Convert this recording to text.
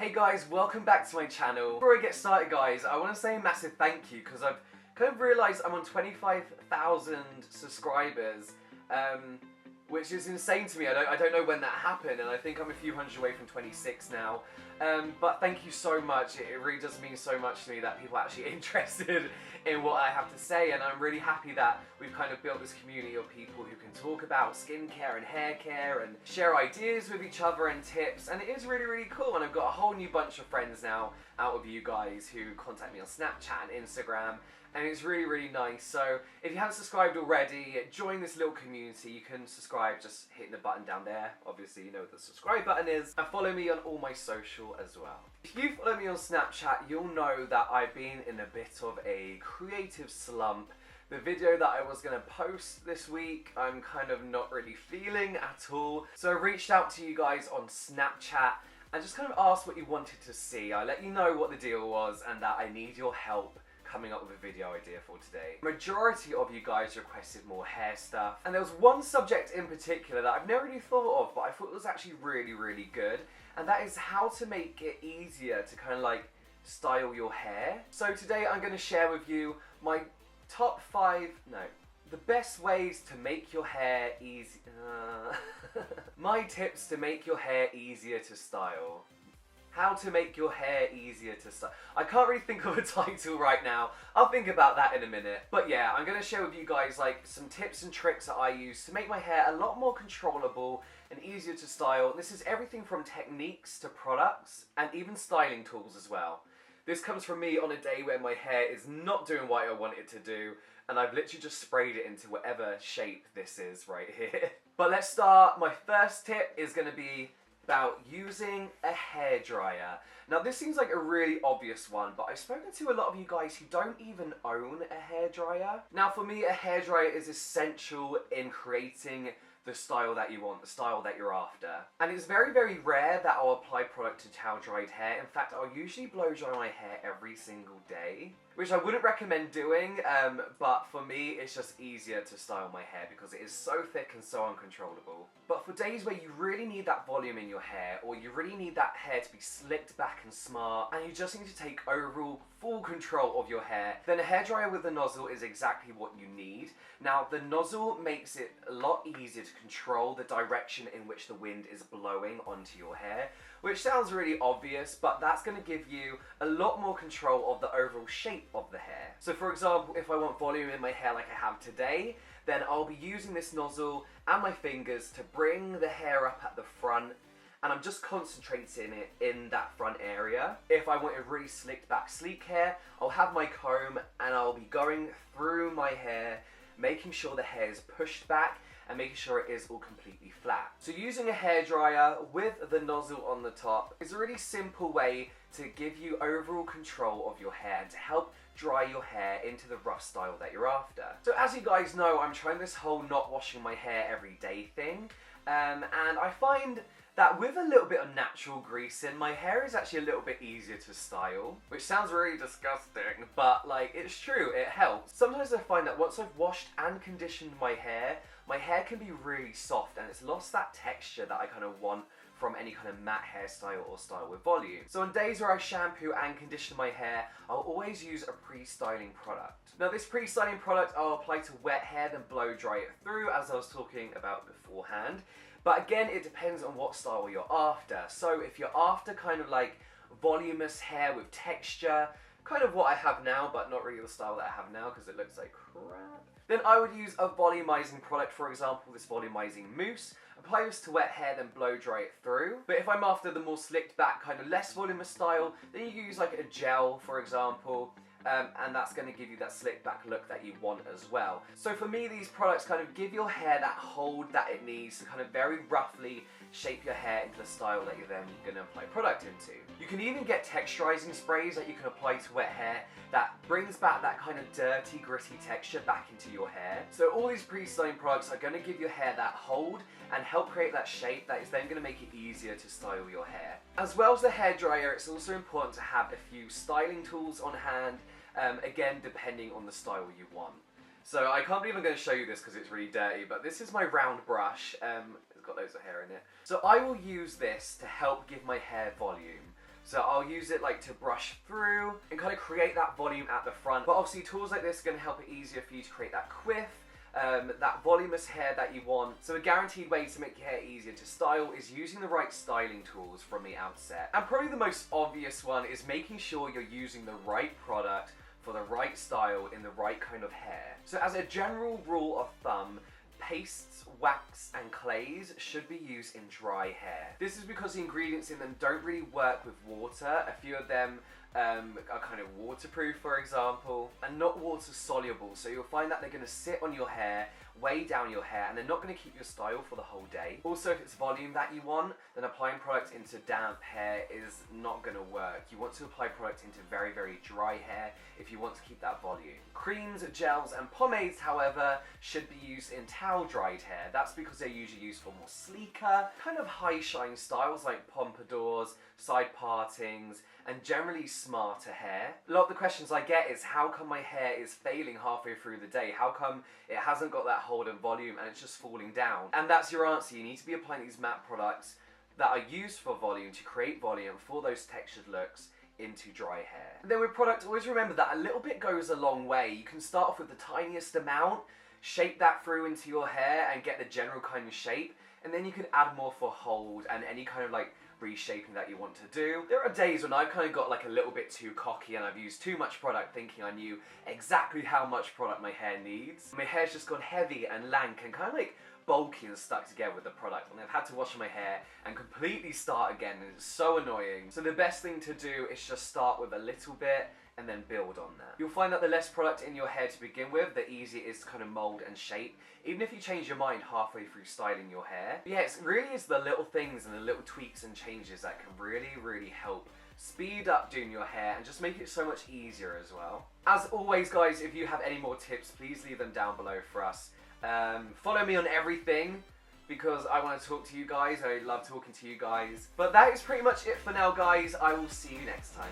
Hey guys, welcome back to my channel. Before I get started guys, I want to say a massive thank you because I've kind of realised I'm on 25,000 subscribers, which is insane to me. I don't know when that happened, and I think I'm a few hundred away from 26 now. But thank you so much. It really does mean so much to me that people are actually interested in what I have to say, and I'm really happy that we've kind of built this community of people who can talk about skincare and hair care and share ideas with each other and tips, and it is really, really cool. And I've got a whole new bunch of friends now out of you guys who contact me on Snapchat and Instagram, and it's really, really nice. So if you haven't subscribed already, join this little community. You can subscribe just hitting the button down there. Obviously you know what the subscribe button is, and follow me on all my social as well. If you follow me on Snapchat, you'll know that I've been in a bit of a creative slump. The video that I was going to post this week, I'm kind of not really feeling at all. So I reached out to you guys on Snapchat and just kind of asked what you wanted to see. I let you know what the deal was and that I need your help coming up with a video idea for today. Majority of you guys requested more hair stuff, and there was one subject in particular that I've never really thought of, but I thought was actually really, really good, and that is how to make it easier to kind of like style your hair. So today I'm going to share with you my the best ways to make your hair easy. My tips to make your hair easier to style. How to make your hair easier to style. I can't really think of a title right now. I'll think about that in a minute. But yeah, I'm going to share with you guys like some tips and tricks that I use to make my hair a lot more controllable and easier to style. This is everything from techniques to products and even styling tools as well. This comes from me on a day where my hair is not doing what I want it to do, and I've literally just sprayed it into whatever shape this is right here. But let's start. My first tip is going to be about using a hairdryer. Now this seems like a really obvious one, but I've spoken to a lot of you guys who don't even own a hairdryer. Now for me, a hairdryer is essential in creating the style that you want, the style that you're after. And it's very, very rare that I'll apply product to towel dried hair. In fact, I'll usually blow dry my hair every single day, which I wouldn't recommend doing, but for me, it's just easier to style my hair because it is so thick and so uncontrollable. But for days where you really need that volume in your hair, or you really need that hair to be slicked back and smart, and you just need to take overall full control of your hair, then a hairdryer with a nozzle is exactly what you need. Now, the nozzle makes it a lot easier to control the direction in which the wind is blowing onto your hair, which sounds really obvious, but that's going to give you a lot more control of the overall shape of the hair. So for example, if I want volume in my hair like I have today, then I'll be using this nozzle and my fingers to bring the hair up at the front, and I'm just concentrating it in that front area. If I want a really slicked back, sleek hair, I'll have my comb and I'll be going through my hair, making sure the hair is pushed back and making sure it is all completely flat. So using a hairdryer with the nozzle on the top is a really simple way to give you overall control of your hair and to help dry your hair into the rough style that you're after. So as you guys know, I'm trying this whole not washing my hair every day thing, and I find that with a little bit of natural greasing, my hair is actually a little bit easier to style, which sounds really disgusting, but like, it's true, it helps. Sometimes I find that once I've washed and conditioned my hair can be really soft and it's lost that texture that I kind of want from any kind of matte hairstyle or style with volume. So on days where I shampoo and condition my hair, I'll always use a pre-styling product. Now this pre-styling product I'll apply to wet hair, then blow dry it through, as I was talking about beforehand. But again, it depends on what style you're after. So if you're after kind of like voluminous hair with texture, kind of what I have now, but not really the style that I have now because it looks like crap, then I would use a volumizing product, for example, this volumizing mousse. Apply this to wet hair, then blow dry it through. But if I'm after the more slicked back, kind of less voluminous style, then you use like a gel, for example, and that's going to give you that slick back look that you want as well. So for me, these products kind of give your hair that hold that it needs to kind of very roughly shape your hair into the style that you're then going to apply product into. You can even get texturizing sprays that you can apply to wet hair that brings back that kind of dirty, gritty texture back into your hair. So all these pre-styling products are going to give your hair that hold and help create that shape that is then going to make it easier to style your hair. As well as the hairdryer, it's also important to have a few styling tools on hand, again depending on the style you want. So I can't believe I'm going to show you this because it's really dirty, but this is my round brush. It's got loads of hair in it. So I will use this to help give my hair volume. So I'll use it like to brush through and kind of create that volume at the front. But obviously tools like this are going to help it easier for you to create that quiff, that voluminous hair that you want. So a guaranteed way to make your hair easier to style is using the right styling tools from the outset. And probably the most obvious one is making sure you're using the right product for the right style in the right kind of hair. So as a general rule of thumb, pastes, wax and clays should be used in dry hair. This is because the ingredients in them don't really work with water. A few of them are kind of waterproof, for example, and not water soluble, so you'll find that they're going to sit on your hair, weigh down your hair, and they're not going to keep your style for the whole day. Also, if it's volume that you want, then applying product into damp hair is not going to work. You want to apply product into very, very dry hair if you want to keep that volume. Creams, gels, and pomades, however, should be used in towel-dried hair. That's because they're usually used for more sleeker, kind of high-shine styles like pompadours, side partings, and generally smarter hair. A lot of the questions I get is, how come my hair is failing halfway through the day? How come it hasn't got that hold and volume and it's just falling down? And that's your answer. You need to be applying these matte products that are used for volume to create volume for those textured looks into dry hair. And then with product, always remember that a little bit goes a long way. You can start off with the tiniest amount, shape that through into your hair and get the general kind of shape, and then you can add more for hold and any kind of like reshaping that you want to do. There are days when I've kind of got like a little bit too cocky and I've used too much product thinking I knew exactly how much product my hair needs. My hair's just gone heavy and lank and kind of like bulky and stuck together with the product, and I've had to wash my hair and completely start again, and it's so annoying. So the best thing to do is just start with a little bit and then build on that. You'll find that the less product in your hair to begin with, the easier it is to kind of mold and shape, even if you change your mind halfway through styling your hair. But yeah, it really is the little things and the little tweaks and changes that can really help speed up doing your hair and just make it so much easier as well. As always guys, if you have any more tips, please leave them down below for us. Follow me on everything because I want to talk to you guys. I love talking to you guys. But that is pretty much it for now guys. I will see you next time.